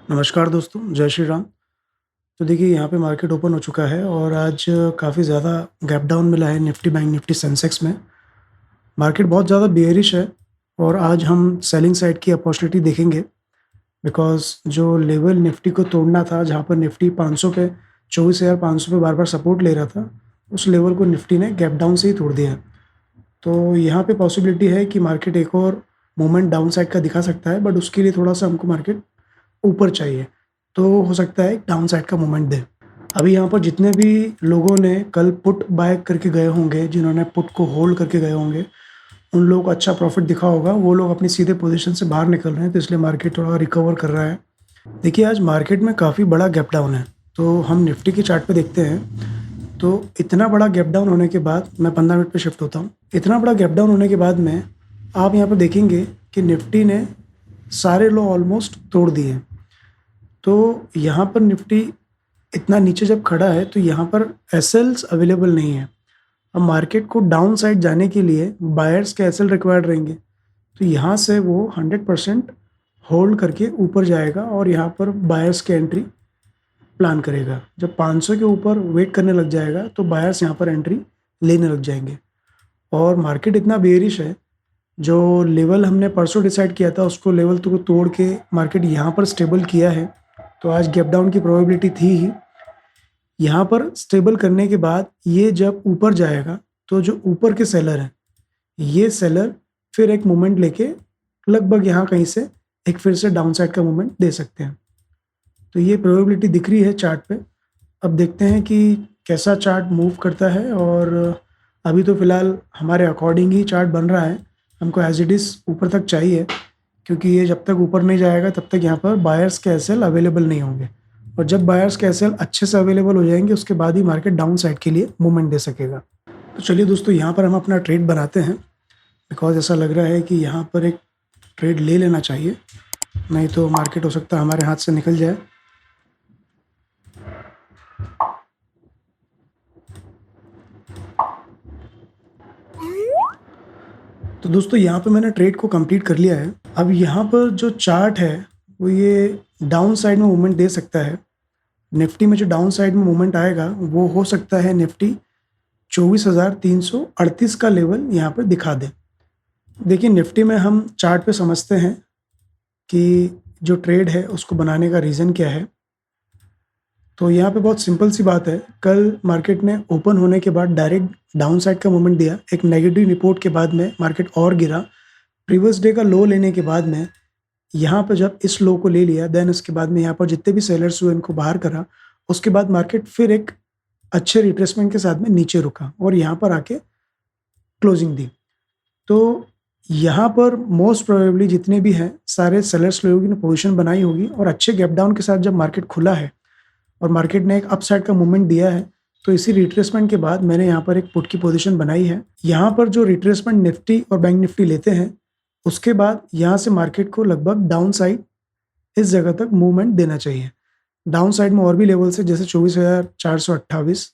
नमस्कार दोस्तों, जय श्री राम। तो देखिए यहाँ पे मार्केट ओपन हो चुका है और आज काफ़ी ज़्यादा गैप डाउन मिला है निफ्टी, बैंक निफ्टी, सेंसेक्स में। मार्केट बहुत ज़्यादा बेयरिश है और आज हम सेलिंग साइड की अपॉर्चुनिटी देखेंगे बिकॉज़ जो लेवल निफ्टी को तोड़ना था, जहाँ पर निफ्टी 500 पे 24,500 पे बार-बार सपोर्ट ले रहा था, उस लेवल को निफ्टी ने गैप डाउन से ही तोड़ दिया है। तो यहाँ पे पॉसिबिलिटी है कि मार्केट एक और मूवमेंट डाउन साइड का दिखा सकता है, बट उसके लिए थोड़ा-सा हमको मार्केट ऊपर चाहिए, तो हो सकता है डाउन साइड का मूवमेंट दे। अभी यहाँ पर जितने भी लोगों ने कल पुट बाय करके गए होंगे, जिन्होंने पुट को होल्ड करके गए होंगे, उन लोगों को अच्छा प्रॉफिट दिखा होगा। वो लोग अपनी सीधे पोजीशन से बाहर निकल रहे हैं, तो इसलिए मार्केट थोड़ा रिकवर कर रहा है। देखिए, आज मार्केट में काफ़ी बड़ा गैप डाउन है, तो हम निफ्टी के चार्ट पे देखते हैं। तो इतना बड़ा गैप डाउन होने के बाद मैं 15 मिनट पे शिफ्ट होता हूँ। इतना बड़ा गैप डाउन होने के बाद में आप यहाँ पर देखेंगे कि निफ्टी ने सारे लो ऑलमोस्ट तोड़ दिए हैं। तो यहाँ पर निफ्टी इतना नीचे जब खड़ा है, तो यहाँ पर एसएल्स अवेलेबल नहीं है। अब मार्केट को डाउन साइड जाने के लिए बायर्स के एसएल रिक्वायर्ड रहेंगे, तो यहाँ से वो 100% होल्ड करके ऊपर जाएगा और यहाँ पर बायर्स की एंट्री प्लान करेगा। जब 500 के ऊपर वेट करने लग जाएगा, तो बायर्स यहाँ पर एंट्री लेने लग जाएंगे। और मार्केट इतना बेयरिश है, जो लेवल हमने परसों डिसाइड किया था, उसको लेवल को तोड़ के मार्केट यहाँ पर स्टेबल किया है। तो आज गैप डाउन की प्रोबेबिलिटी थी ही। यहाँ पर स्टेबल करने के बाद ये जब ऊपर जाएगा, तो जो ऊपर के सेलर हैं, ये सेलर फिर एक मूवमेंट लेके लगभग यहाँ कहीं से एक फिर से डाउन साइड का मूवमेंट दे सकते हैं। तो ये प्रोबेबिलिटी दिख रही है चार्ट पे। अब देखते हैं कि कैसा चार्ट मूव करता है। और अभी तो फ़िलहाल हमारे अकॉर्डिंग ही चार्ट बन रहा है। हमको एज़ इट इज़ ऊपर तक चाहिए, क्योंकि ये जब तक ऊपर नहीं जाएगा तब तक यहाँ पर बायर्स के एसएल अवेलेबल नहीं होंगे। और जब बायर्स के एसएल अच्छे से अवेलेबल हो जाएंगे, उसके बाद ही मार्केट डाउन साइड के लिए मूवमेंट दे सकेगा। तो चलिए दोस्तों, यहाँ पर हम अपना ट्रेड बनाते हैं, बिकॉज ऐसा लग रहा है कि यहाँ पर एक ट्रेड ले लेना चाहिए, नहीं तो मार्केट हो सकता है हमारे हाथ से निकल जाए। तो दोस्तों, यहाँ पे मैंने ट्रेड को कंप्लीट कर लिया है। अब यहाँ पर जो चार्ट है, वो ये डाउन साइड में मूवमेंट दे सकता है। निफ्टी में जो डाउन साइड में मूवमेंट आएगा, वो हो सकता है निफ्टी 24,338 का लेवल यहाँ पर दिखा दे। देखिए, निफ्टी में हम चार्ट पे समझते हैं कि जो ट्रेड है उसको बनाने का रीज़न क्या है। तो यहाँ पे बहुत सिंपल सी बात है। कल मार्केट ने ओपन होने के बाद डायरेक्ट डाउन साइड का मूवमेंट दिया। एक नेगेटिव रिपोर्ट के बाद में मार्केट और गिरा। प्रीवियस डे का लो लेने के बाद में यहाँ पर जब इस लो को ले लिया, देन उसके बाद में यहाँ पर जितने भी सेलर्स हुए इनको बाहर करा। उसके बाद मार्केट फिर एक अच्छे रिट्रेसमेंट के साथ में नीचे रुका और यहाँ पर आके क्लोजिंग दी। तो यहाँ पर मोस्ट प्रोबेबली जितने भी हैं सारे सेलर्स लोगों ने पोजीशन बनाई होगी। और अच्छे गैप डाउन के साथ जब मार्केट खुला है और मार्केट ने एक अपसाइड का मूवमेंट दिया है, तो इसी रिट्रेसमेंट के बाद मैंने यहाँ पर एक पुट की पोजीशन बनाई है। यहाँ पर जो रिट्रेसमेंट निफ्टी और बैंक निफ्टी लेते हैं, उसके बाद यहाँ से मार्केट को लगभग डाउन साइड इस जगह तक मूवमेंट देना चाहिए। डाउन साइड में और भी लेवल्स है, जैसे 24,428,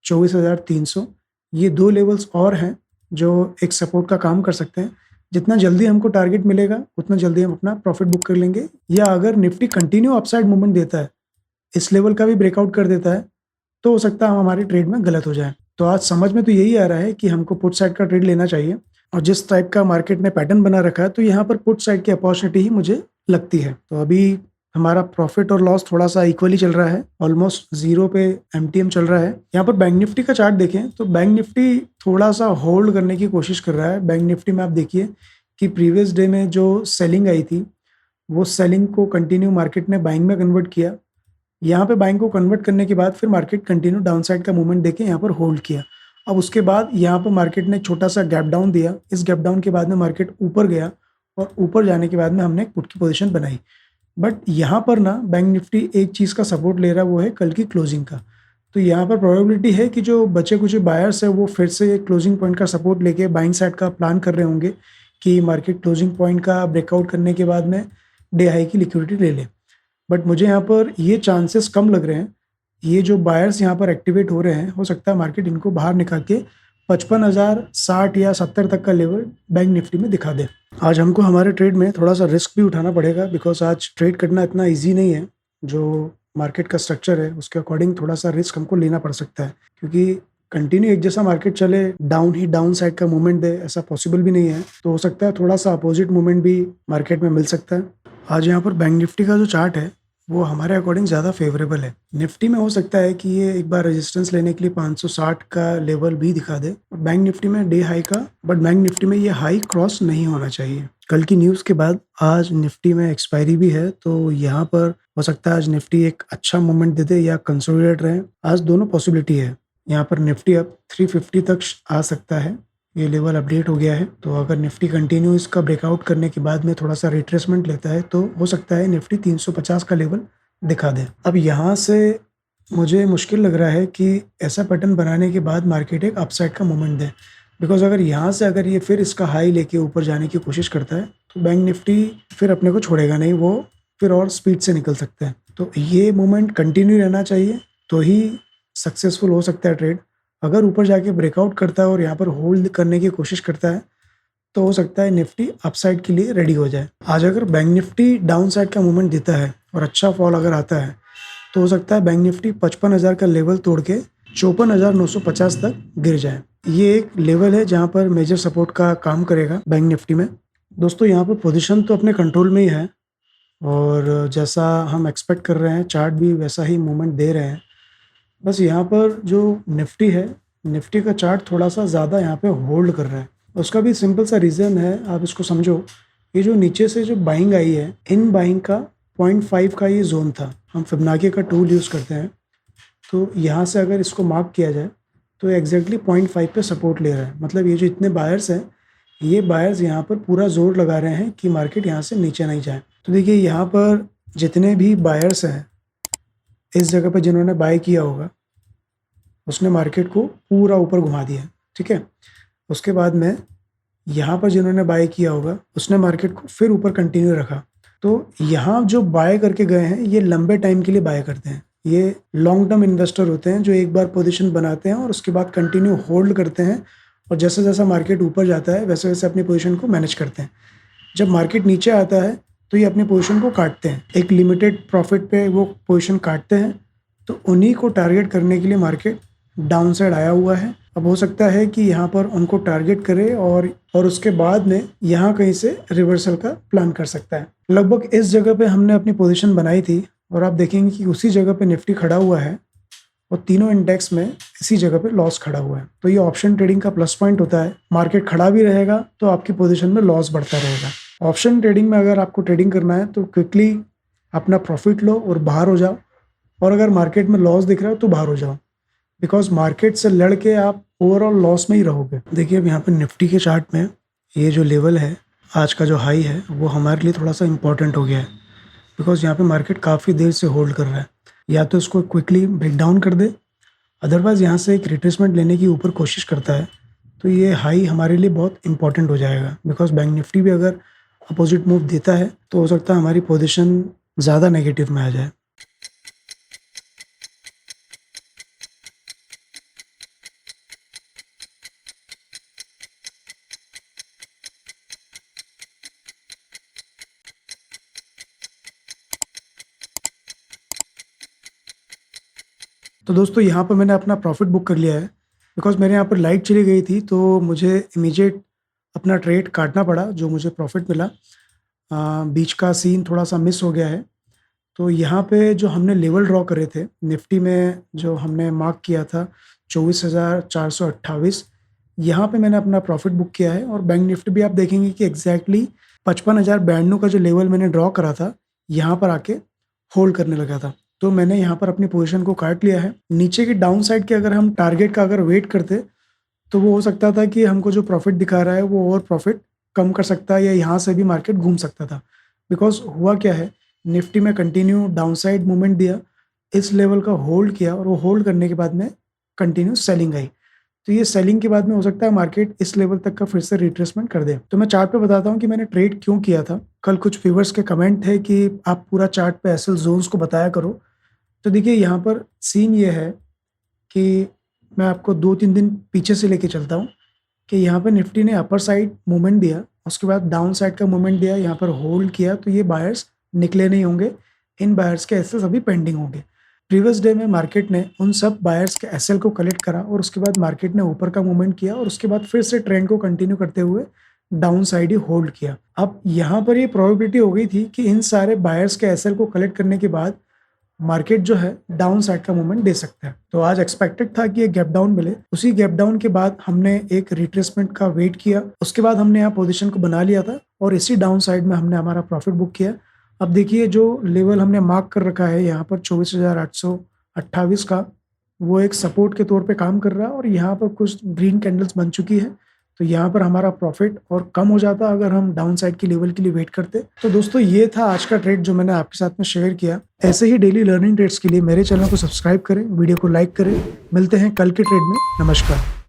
24,300, ये 2 लेवल्स और हैं जो एक सपोर्ट का काम कर सकते हैं। जितना जल्दी हमको टारगेट मिलेगा, उतना जल्दी हम अपना प्रॉफिट बुक कर लेंगे। या अगर निफ्टी कंटिन्यू अपसाइड मूवमेंट देता है, इस लेवल का भी ब्रेकआउट कर देता है, तो हो सकता है हम हमारी ट्रेड में गलत हो जाए। तो आज समझ में तो यही आ रहा है कि हमको पुट साइड का ट्रेड लेना चाहिए। और जिस टाइप का मार्केट ने पैटर्न बना रखा है, तो यहाँ पर पुट साइड की अपॉर्चुनिटी ही मुझे लगती है। तो अभी हमारा प्रॉफिट और लॉस थोड़ा सा इक्वली चल रहा है, ऑलमोस्ट 0 पे एमटीएम चल रहा है। यहाँ पर बैंक निफ्टी का चार्ट देखें तो बैंक निफ्टी थोड़ा सा होल्ड करने की कोशिश कर रहा है। बैंक निफ्टी में आप देखिए कि प्रीवियस डे में जो सेलिंग आई थी, वो सेलिंग को कंटिन्यू मार्केट ने बाइंग में कन्वर्ट किया। यहाँ पे बाइंग को कन्वर्ट करने के बाद फिर मार्केट कंटिन्यू डाउन साइड का मूवमेंट देके यहाँ पर होल्ड किया। अब उसके बाद यहाँ पर मार्केट ने छोटा सा गैप डाउन दिया। इस गैप डाउन के बाद में मार्केट ऊपर गया और ऊपर जाने के बाद में हमने एक पुट की पोजीशन बनाई। बट यहाँ पर ना बैंक निफ्टी एक चीज़ का सपोर्ट ले रहा है, वो है कल की क्लोजिंग का। तो यहाँ पर प्रोबेबिलिटी है कि जो बचे कुछ बायर्स है वो फिर से क्लोजिंग पॉइंट का सपोर्ट लेके बाइंग साइड का प्लान कर रहे होंगे कि मार्केट क्लोजिंग पॉइंट का ब्रेकआउट करने के बाद में डे हाई की लिक्विडिटी ले ले। बट मुझे यहाँ पर ये चांसेस कम लग रहे हैं। ये जो बायर्स यहाँ पर एक्टिवेट हो रहे हैं, हो सकता है मार्केट इनको बाहर निकाल के 55,060 या 70 तक का लेवल बैंक निफ्टी में दिखा दे। आज हमको हमारे ट्रेड में थोड़ा-सा रिस्क भी उठाना पड़ेगा बिकॉज़ आज ट्रेड करना इतना ईज़ी नहीं है। जो मार्केट का स्ट्रक्चर है उसके अकॉर्डिंग थोड़ा-सा रिस्क हमको लेना पड़ सकता है क्योंकि कंटिन्यू एक जैसा मार्केट चले, डाउन ही डाउन साइड का मूवमेंट दे, ऐसा पॉसिबल भी नहीं है। तो हो सकता है थोड़ा-सा अपोज़िट मूवमेंट भी मार्केट में मिल सकता है। आज यहाँ पर बैंक निफ्टी का जो चार्ट है वो हमारे अकॉर्डिंग ज़्यादा फेवरेबल है। निफ्टी में हो सकता है कि ये एक बार रेजिस्टेंस लेने के लिए 560 का लेवल भी दिखा दे। बैंक निफ्टी में डे हाई का, बट बैंक निफ्टी में ये हाई क्रॉस नहीं होना चाहिए। कल की न्यूज़ के बाद आज निफ्टी में एक्सपायरी भी है, तो यहाँ पर हो सकता है आज निफ्टी एक अच्छा मूवमेंट दे दे या कंसोलिडेट रहे। आज दोनों पॉसिबिलिटी है। यहाँ पर निफ्टी अब 350 तक आ सकता है। ये लेवल अपडेट हो गया है, तो अगर निफ्टी कंटिन्यू इसका ब्रेकआउट करने के बाद में थोड़ा सा रिट्रेसमेंट लेता है तो हो सकता है निफ्टी 350 का लेवल दिखा दे। अब यहाँ से मुझे मुश्किल लग रहा है कि ऐसा पैटर्न बनाने के बाद मार्केट एक अपसाइड का मूवमेंट दे, बिकॉज अगर यहाँ से अगर ये फिर इसका हाई लेके ऊपर जाने की कोशिश करता है तो बैंक निफ्टी फिर अपने को छोड़ेगा नहीं, वो फिर और स्पीड से निकल सकते हैं। तो ये मूवमेंट कंटिन्यू रहना चाहिए तो ही सक्सेसफुल हो सकता है ट्रेड। अगर ऊपर जाके ब्रेकआउट करता है और यहाँ पर होल्ड करने की कोशिश करता है तो हो सकता है निफ्टी अपसाइड के लिए रेडी हो जाए। आज अगर बैंक निफ्टी डाउन साइड का मूवमेंट देता है और अच्छा फॉल अगर आता है तो हो सकता है बैंक निफ्टी 55,000 का लेवल तोड़ के 54,950 तक गिर जाए। ये एक लेवल है जहाँ पर मेजर सपोर्ट का काम करेगा बैंक निफ्टी में। दोस्तों यहाँ पर पोजीशन तो अपने कंट्रोल में ही है और जैसा हम एक्सपेक्ट कर रहे हैं चार्ट भी वैसा ही मूवमेंट दे रहे हैं। बस यहाँ पर जो निफ्टी है, निफ्टी का चार्ट थोड़ा सा ज़्यादा यहाँ पे होल्ड कर रहा है। उसका भी सिंपल सा रीज़न है, आप इसको समझो। ये जो नीचे से जो बाइंग आई है, इन बाइंग का 0.5 का ये जोन था। हम फिबोनाची का टूल यूज़ करते हैं, तो यहाँ से अगर इसको मार्क किया जाए तो एग्जैक्टली 0.5 पे सपोर्ट ले रहा है। मतलब ये जो इतने बायर्स हैं, ये बायर्स यहाँ पर पूरा जोर लगा रहे हैं कि मार्केट यहाँ से नीचे नहीं जाए। तो देखिए यहाँ पर जितने भी बायर्स हैं इस जगह पर जिन्होंने बाय किया होगा उसने मार्केट को पूरा ऊपर घुमा दिया, ठीक है। उसके बाद में यहाँ पर जिन्होंने बाय किया होगा उसने मार्केट को फिर ऊपर कंटिन्यू रखा। तो यहाँ जो बाय करके गए हैं ये लंबे टाइम के लिए बाय करते हैं। ये लॉन्ग टर्म इन्वेस्टर होते हैं जो एक बार पोजीशन बनाते हैं और उसके बाद कंटिन्यू होल्ड करते हैं और जैसा जैसा मार्केट ऊपर जाता है वैसे वैसे अपनी पोजीशन को मैनेज करते हैं। जब मार्केट नीचे आता है तो ये अपनी पोजीशन को काटते हैं, एक लिमिटेड प्रॉफिट पे वो पोजीशन काटते हैं। तो उन्हीं को टारगेट करने के लिए मार्केट डाउन साइड आया हुआ है। अब हो सकता है कि यहाँ पर उनको टारगेट करे और उसके बाद में यहाँ कहीं से रिवर्सल का प्लान कर सकता है। लगभग इस जगह पे हमने अपनी पोजीशन बनाई थी और आप देखेंगे कि उसी जगह पे निफ्टी खड़ा हुआ है और तीनों इंडेक्स में इसी जगह पे लॉस खड़ा हुआ है। तो ये ऑप्शन ट्रेडिंग का प्लस पॉइंट होता है। मार्केट खड़ा भी रहेगा तो आपकी पोजीशन में लॉस बढ़ता रहेगा। ऑप्शन ट्रेडिंग में अगर आपको ट्रेडिंग करना है तो क्विकली अपना प्रॉफिट लो और बाहर हो जाओ, और अगर मार्केट में लॉस दिख रहा है तो बाहर हो जाओ, बिकॉज मार्केट से लड़ के आप ओवरऑल लॉस में ही रहोगे। देखिए अब यहाँ पर निफ्टी के चार्ट में ये जो लेवल है, आज का जो हाई है, वो हमारे लिए थोड़ा सा इंपॉर्टेंट हो गया है, बिकॉज यहाँ पे मार्केट काफ़ी देर से होल्ड कर रहा है। या तो इसको क्विकली ब्रेक डाउन कर दे, अदरवाइज़ यहाँ से एक रिट्रेसमेंट लेने की ऊपर कोशिश करता है तो ये हाई हमारे लिए बहुत इंपॉर्टेंट हो जाएगा। बिकॉज बैंक निफ्टी भी अगर अपोजिट मूव देता है तो हो सकता है हमारी पोजीशन ज़्यादा नेगेटिव में आ जाए। तो दोस्तों यहाँ पर मैंने अपना प्रॉफिट बुक कर लिया है, बिकॉज मेरे यहाँ पर लाइट चली गई थी तो मुझे इमीडिएट अपना ट्रेड काटना पड़ा। जो मुझे प्रॉफिट मिला, बीच का सीन थोड़ा सा मिस हो गया है। तो यहाँ पे जो हमने लेवल ड्रॉ करे थे निफ्टी में, जो हमने मार्क किया था 24,428, यहाँ पे मैंने अपना प्रॉफिट बुक किया है। और बैंक निफ्टी भी आप देखेंगे कि एग्जैक्टली 55,092 का जो लेवल मैंने ड्रॉ करा था यहाँ पर आके होल्ड करने लगा था। तो मैंने यहाँ पर अपनी पोजीशन को काट लिया है। नीचे की डाउन साइड के अगर हम टारगेट का अगर वेट करते तो वो हो सकता था कि हमको जो प्रॉफिट दिखा रहा है वो और प्रॉफिट कम कर सकता है या यहाँ से भी मार्केट घूम सकता था। बिकॉज हुआ क्या है, निफ्टी में कंटिन्यू डाउनसाइड मूवमेंट दिया, इस लेवल का होल्ड किया और वो होल्ड करने के बाद में कंटिन्यू सेलिंग आई। तो ये सेलिंग के बाद में हो सकता है मार्केट इस लेवल तक का फिर से रिट्रेसमेंट कर दे। तो मैं चार्ट पे बताता हूँ कि मैंने ट्रेड क्यों किया था। कल कुछ व्यूअर्स के कमेंट है कि आप पूरा चार्ट पे एसएल जोन्स को बताया करो। तो देखिए यहाँ पर सीन ये है कि मैं आपको 2-3 दिन पीछे से लेके चलता हूँ कि यहाँ पे निफ्टी ने अपर साइड मूवमेंट दिया, उसके बाद डाउन साइड का मूवमेंट दिया, यहाँ पर होल्ड किया, तो ये बायर्स निकले नहीं होंगे। इन बायर्स के एसेस अभी पेंडिंग होंगे। प्रीवियस डे में मार्केट ने उन सब बायर्स के एसएल को कलेक्ट करा और उसके बाद मार्केट ने ऊपर का मूवमेंट किया और उसके बाद फिर से ट्रेंड को कंटिन्यू करते हुए डाउन साइड ही होल्ड किया। अब यहाँ पर ये प्रोबेबिलिटी हो गई थी कि इन सारे बायर्स के एसएल को कलेक्ट करने के बाद मार्केट जो है डाउन साइड का मूवमेंट दे सकता है। तो आज एक्सपेक्टेड था कि एक गैप डाउन मिले। उसी गैप डाउन के बाद हमने एक रिट्रेसमेंट का वेट किया, उसके बाद हमने यहाँ पोजीशन को बना लिया था और इसी डाउन साइड में हमने हमारा प्रॉफिट बुक किया। अब देखिए जो लेवल हमने मार्क कर रखा है यहाँ पर 24,828 का, वो एक सपोर्ट के तौर पे काम कर रहा है और यहाँ पर कुछ ग्रीन कैंडल्स बन चुकी है। तो यहाँ पर हमारा प्रॉफिट और कम हो जाता अगर हम डाउन साइड की लेवल के लिए वेट करते। तो दोस्तों ये था आज का ट्रेड जो मैंने आपके साथ में शेयर किया। ऐसे ही डेली लर्निंग ट्रेड्स के लिए मेरे चैनल को सब्सक्राइब करें, वीडियो को लाइक करें। मिलते हैं कल के ट्रेड में। नमस्कार।